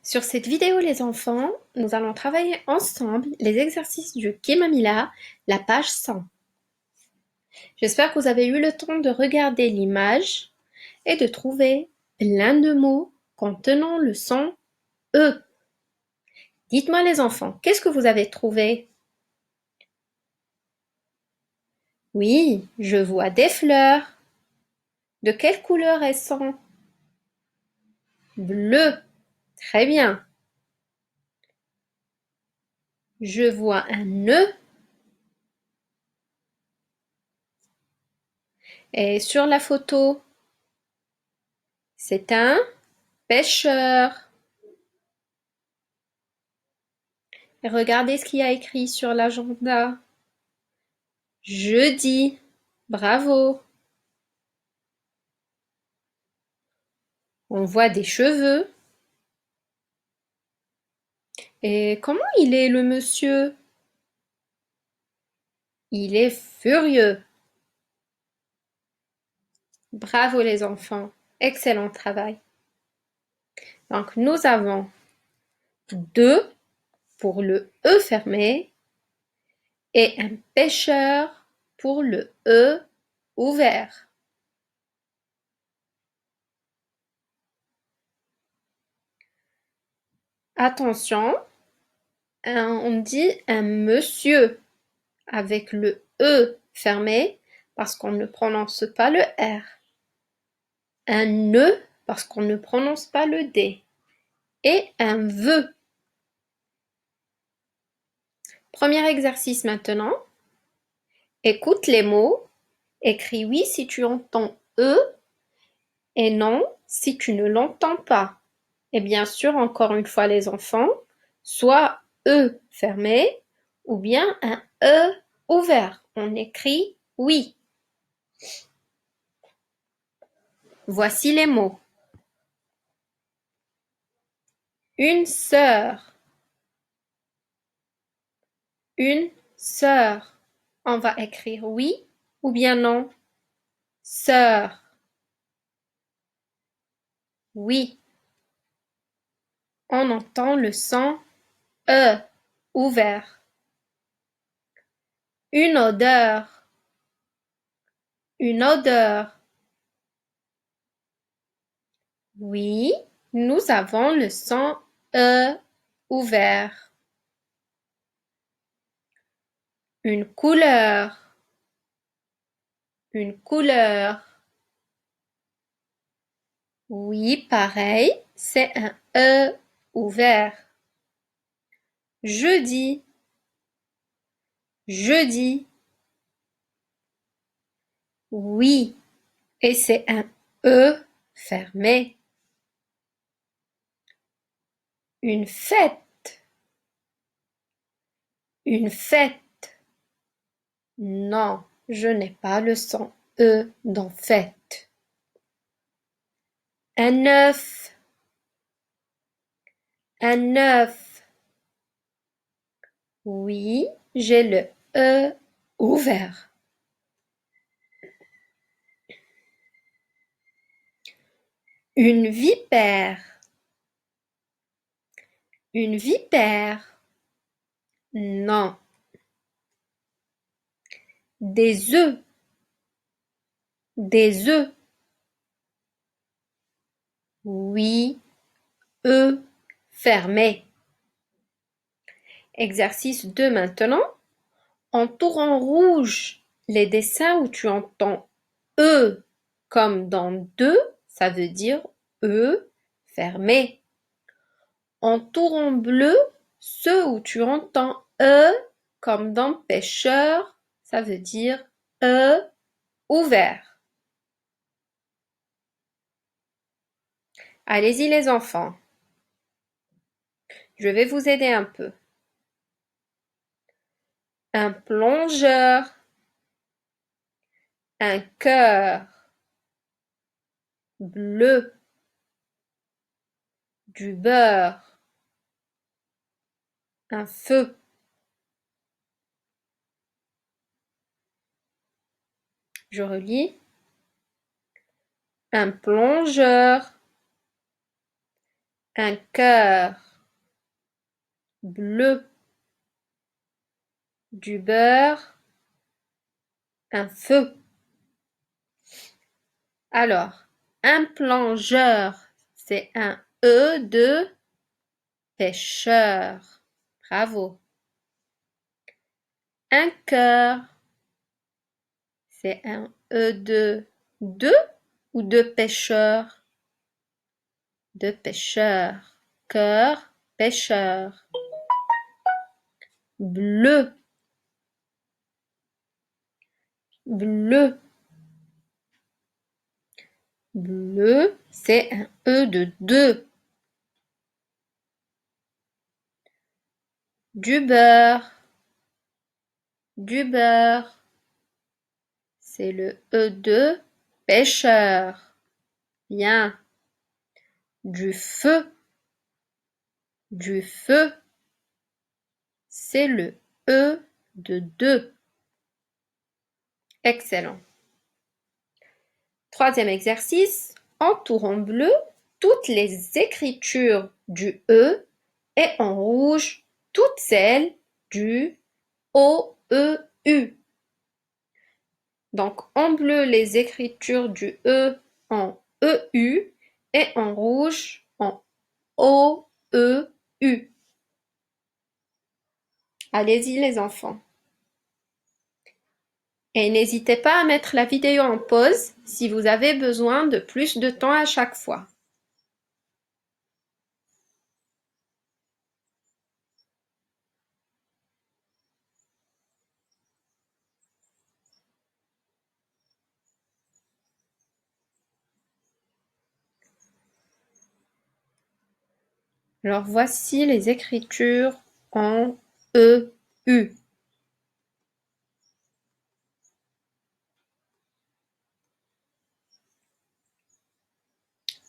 Sur cette vidéo, les enfants, nous allons travailler ensemble les exercices du Kimamila, la page 100. J'espère que vous avez eu le temps de regarder l'image et de trouver plein de mots contenant le son E. Dites-moi les enfants, qu'est-ce que vous avez trouvé? Oui, je vois des fleurs. De quelle couleur elles sont? Bleu. Très bien. Je vois un nœud. Et sur la photo, c'est un pêcheur. Et regardez ce qu'il y a écrit sur l'agenda. Jeudi. Bravo. On voit des cheveux. Et comment il est le monsieur? Il est furieux. Bravo les enfants. Excellent travail. Donc nous avons 2 pour le E fermé et un pêcheur pour le E ouvert. Attention, on dit un monsieur avec le E fermé parce qu'on ne prononce pas le R. Un nœud parce qu'on ne prononce pas le D. Et un vœu. Premier exercice maintenant. Écoute les mots. Écris oui si tu entends E et non si tu ne l'entends pas. Et bien sûr, encore une fois les enfants, soit E fermé ou bien un E ouvert. On écrit oui. Voici les mots. Une sœur. Une sœur. On va écrire oui ou bien non. Sœur. Oui. On entend le son E ouvert. Une odeur. Une odeur. Oui, nous avons le son E ouvert. Une couleur. Une couleur. Oui, pareil, c'est un E ouvert. Jeudi. Jeudi. Oui, et c'est un E fermé. Une fête. Une fête. Non, je n'ai pas le son E dans fête. Un œuf. Un œuf. Oui, j'ai le E ouvert. Une vipère. Une vipère. Non. Des œufs. Des œufs. Oui, E fermé. Exercice 2 maintenant. Entoure en rouge les dessins où tu entends E comme dans deux, ça veut dire E fermé. Entoure en bleu ceux où tu entends E comme dans pêcheur, ça veut dire E ouvert. Allez-y les enfants. Je vais vous aider un peu. Un plongeur. Un cœur. Bleu. Du beurre. Un feu. Je relis. Un plongeur. un cœur bleu, du beurre, un feu. Alors, un plongeur, c'est un E de pêcheur. Bravo. Un cœur, c'est un E de deux ou de pêcheur? De pêcheur. Cœur, pêcheur. Bleu, bleu. Bleu, c'est un E de deux. Du beurre, du beurre. C'est le E de pêcheur. Bien. Du feu, du feu. C'est le E de deux. Excellent. Troisième exercice. Entoure en bleu toutes les écritures du E et en rouge toutes celles du O-E-U. Donc en bleu les écritures du E en E-U et en rouge en O-E-U. Allez-y les enfants. Et n'hésitez pas à mettre la vidéo en pause si vous avez besoin de plus de temps à chaque fois. Alors voici les écritures en E-U.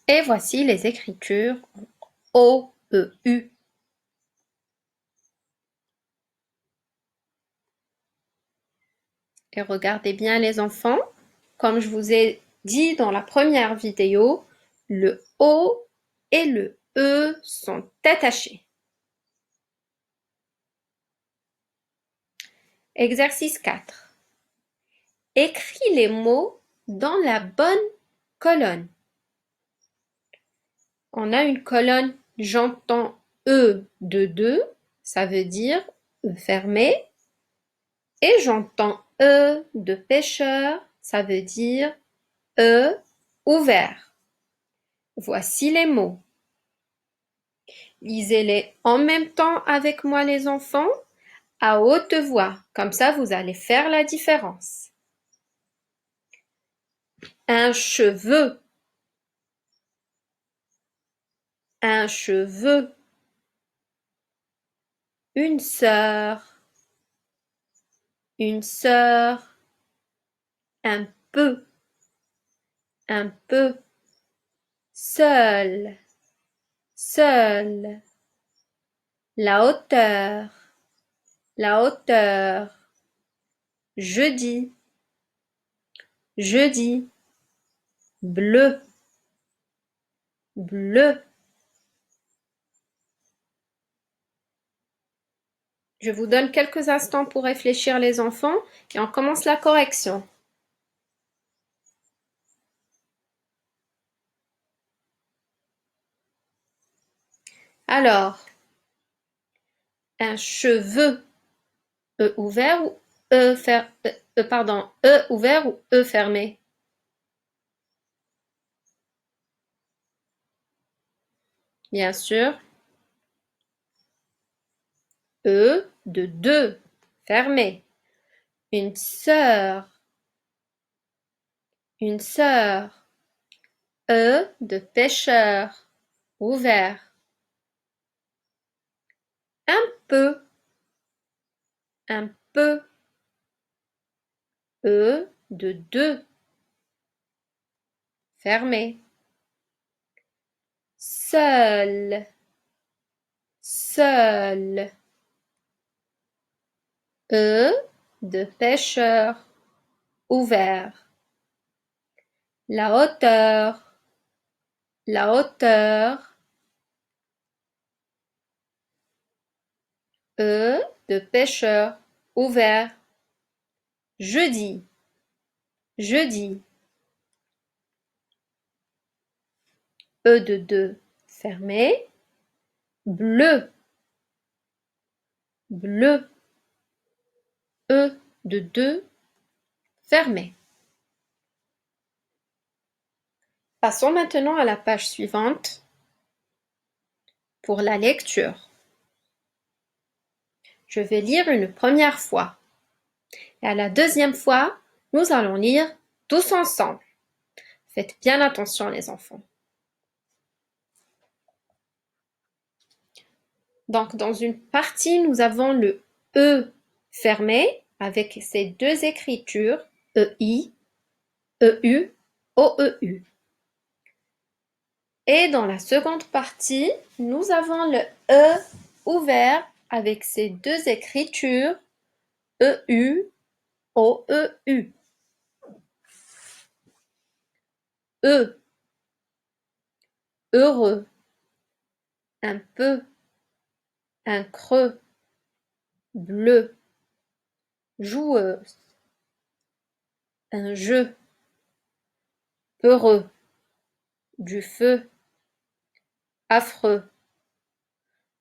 Et voici les écritures en O-E-U. Et regardez bien les enfants, comme je vous ai dit dans la première vidéo, le O et le E sont attachés. Exercice 4. Écris les mots dans la bonne colonne. On a une colonne, j'entends E de deux, ça veut dire E fermé. Et j'entends E de pêcheur, ça veut dire E ouvert. Voici les mots. Lisez-les en même temps avec moi les enfants, à haute voix, comme ça vous allez faire la différence. Un cheveu, un cheveu. Une sœur, une sœur. Un peu, un peu. Seul, seul. La hauteur, la hauteur. Jeudi, jeudi. Bleu, bleu. Je vous donne quelques instants pour réfléchir les enfants et on commence la correction. Alors, un cheveu, E ouvert ou E ouvert ou E fermé? Bien sûr. E de deux, fermé. Une sœur, une sœur. E de pêcheur, ouvert. Un peu, un peu. E de deux, fermé. Seul, seul. E de pêcheur, ouvert. La hauteur, E de pêcheur, ouvert. Jeudi, jeudi. E de deux, fermé. Bleu, bleu. E de deux, fermé. Passons maintenant à la page suivante pour la lecture. Je vais lire une première fois. Et à la deuxième fois, nous allons lire tous ensemble. Faites bien attention les enfants. Donc dans une partie, nous avons le E fermé avec ces deux écritures EI, EU, OEU. Et dans la seconde partie, nous avons le E ouvert avec ces deux écritures EU, OEU. E, heureux, un peu, un creux, bleu, joueuse, un jeu, peureux, du feu, affreux,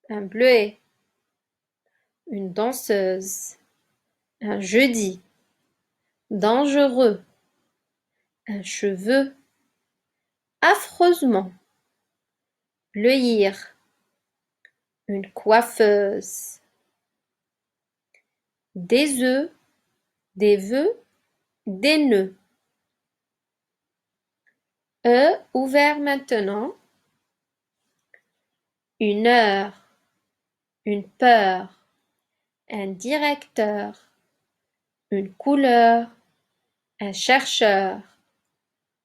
un bleuet, une danseuse, un jeudi, dangereux, un cheveu, affreusement, bleuir, une coiffeuse, des œufs, des vœux, des nœuds. E ouvert maintenant, une heure, une peur, un directeur, une couleur, un chercheur,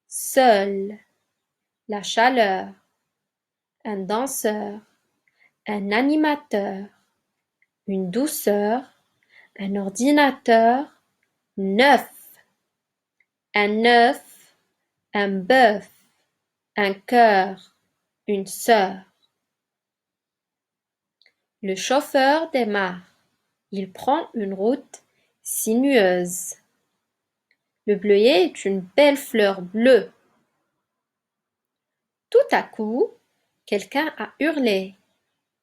seul, la chaleur, un danseur, un animateur, une douceur, un ordinateur, neuf, un œuf, un bœuf, un cœur, une sœur. Le chauffeur démarre. Il prend une route sinueuse. Le bleuet est une belle fleur bleue. Tout à coup, quelqu'un a hurlé.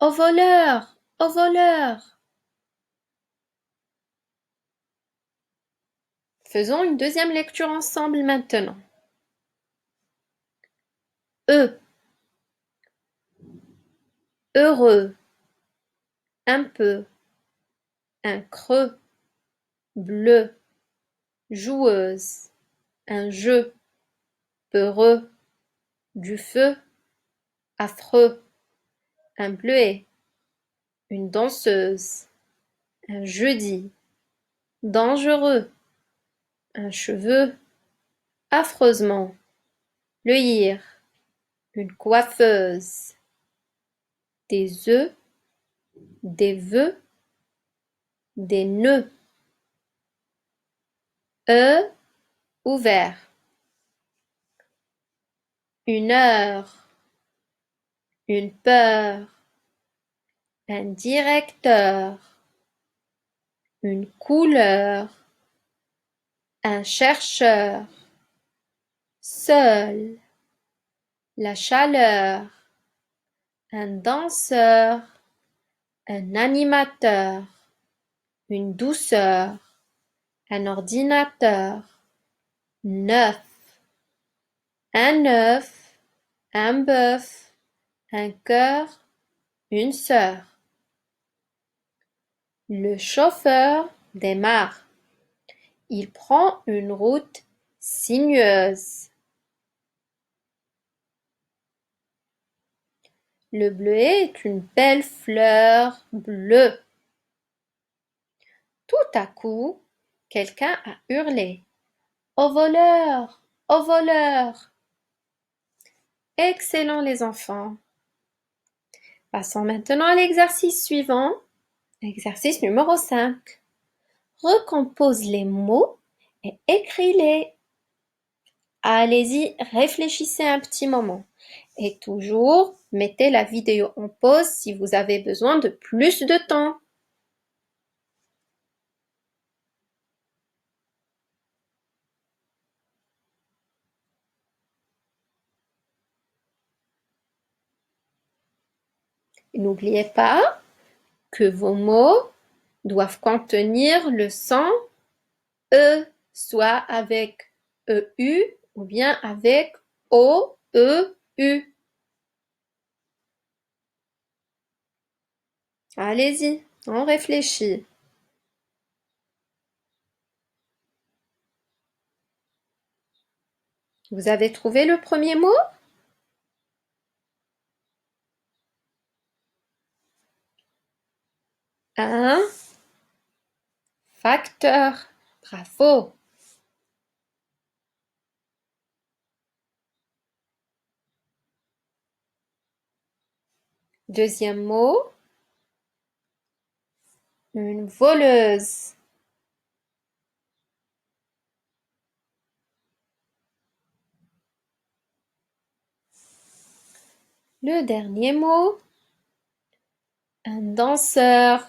Au voleur! Au voleur! Faisons une deuxième lecture ensemble maintenant. E, heureux, un peu, un creux, bleu, joueuse, un jeu, peureux, du feu, affreux, un bleuet, une danseuse, un jeudi, dangereux, un cheveu, affreusement, bleuir, une coiffeuse, des œufs, des vœux, des nœuds. E ouvert. Une heure, une peur, un directeur, une couleur, un chercheur, seul, la chaleur, un danseur, un animateur, une douceur, un ordinateur, neuf, un œuf, un bœuf, un cœur, une sœur. Le chauffeur démarre. Il prend une route sinueuse. Le bleuet est une belle fleur bleue. Tout à coup, quelqu'un a hurlé. Au voleur! Au voleur! Excellent les enfants. Passons maintenant à l'exercice suivant. Exercice numéro 5. Recompose les mots et écris-les. Allez-y, réfléchissez un petit moment. Et toujours, mettez la vidéo en pause si vous avez besoin de plus de temps. N'oubliez pas que vos mots doivent contenir le son E, soit avec EU ou bien avec O, E, U. Allez-y, on réfléchit. Vous avez trouvé le premier mot? Un facteur. Bravo. Deuxième mot, une voleuse. Le dernier mot, un danseur.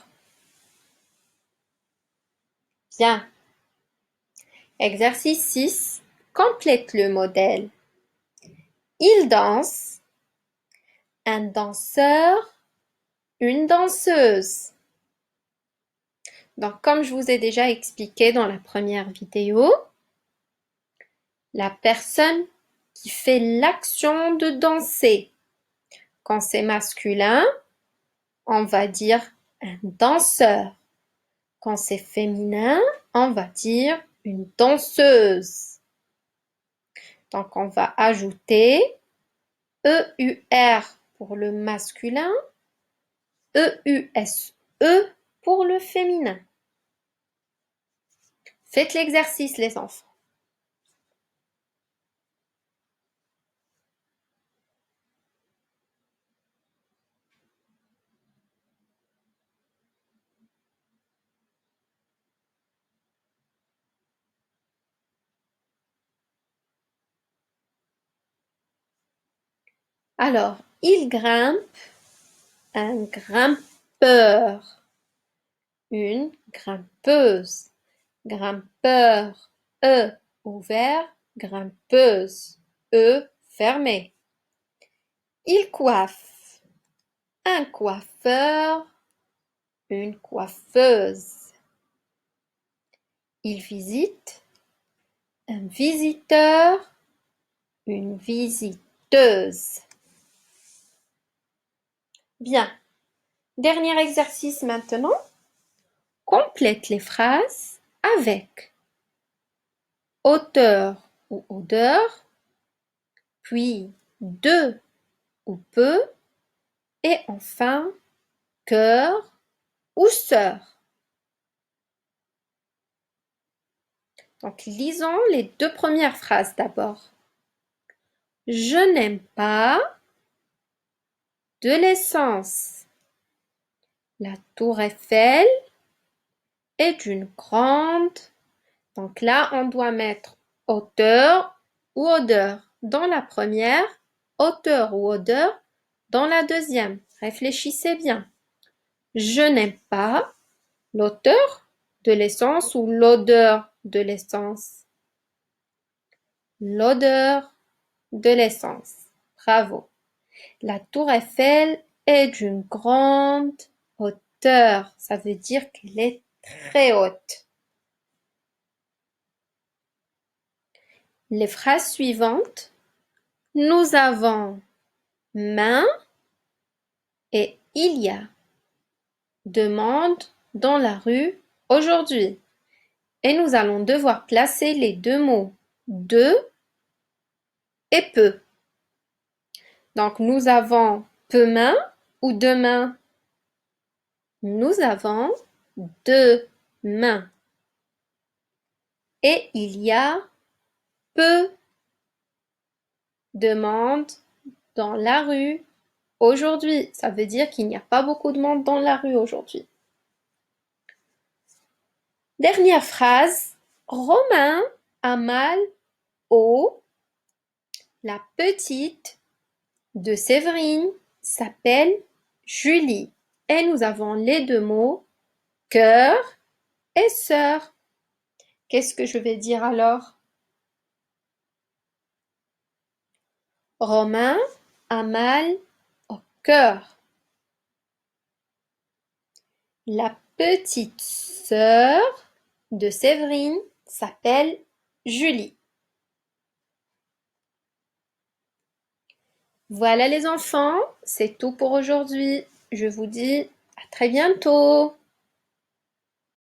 Bien. Exercice 6. Complète le modèle. Il danse, un danseur, une danseuse. Donc, comme je vous ai déjà expliqué dans la première vidéo, la personne qui fait l'action de danser, quand c'est masculin, on va dire un danseur. Quand c'est féminin, on va dire une danseuse. Donc, on va ajouter EUR pour le masculin, EUSE pour le féminin. Faites l'exercice, les enfants. Alors, il grimpe, un grimpeur, une grimpeuse, grimpeur, E ouvert, grimpeuse, E fermé. Il coiffe, un coiffeur, une coiffeuse. Il visite, un visiteur, une visiteuse. Bien. Dernier exercice maintenant. Complète les phrases avec auteur ou odeur, puis de ou peu, et enfin cœur ou sœur. Donc lisons les deux premières phrases d'abord. Je n'aime pas de l'essence. La tour Eiffel est une grande. Donc là, on doit mettre auteur ou odeur dans la première, auteur ou odeur dans la deuxième. Réfléchissez bien. Je n'aime pas l'auteur de l'essence ou l'odeur de l'essence. L'odeur de l'essence. Bravo. La tour Eiffel est d'une grande hauteur. Ça veut dire qu'elle est très haute. Les phrases suivantes. Nous avons main et il y a. Demande dans la rue aujourd'hui. Et nous allons devoir placer les deux mots de et peu. Donc nous avons peu main ou deux mains. Nous avons deux mains. Et il y a peu de monde dans la rue aujourd'hui. Ça veut dire qu'il n'y a pas beaucoup de monde dans la rue aujourd'hui. Dernière phrase. Romain a mal au. La petite de Séverine s'appelle Julie. Et nous avons les deux mots cœur et sœur. Qu'est-ce que je vais dire alors? Romain a mal au cœur. La petite sœur de Séverine s'appelle Julie. Voilà les enfants, c'est tout pour aujourd'hui. Je vous dis à très bientôt.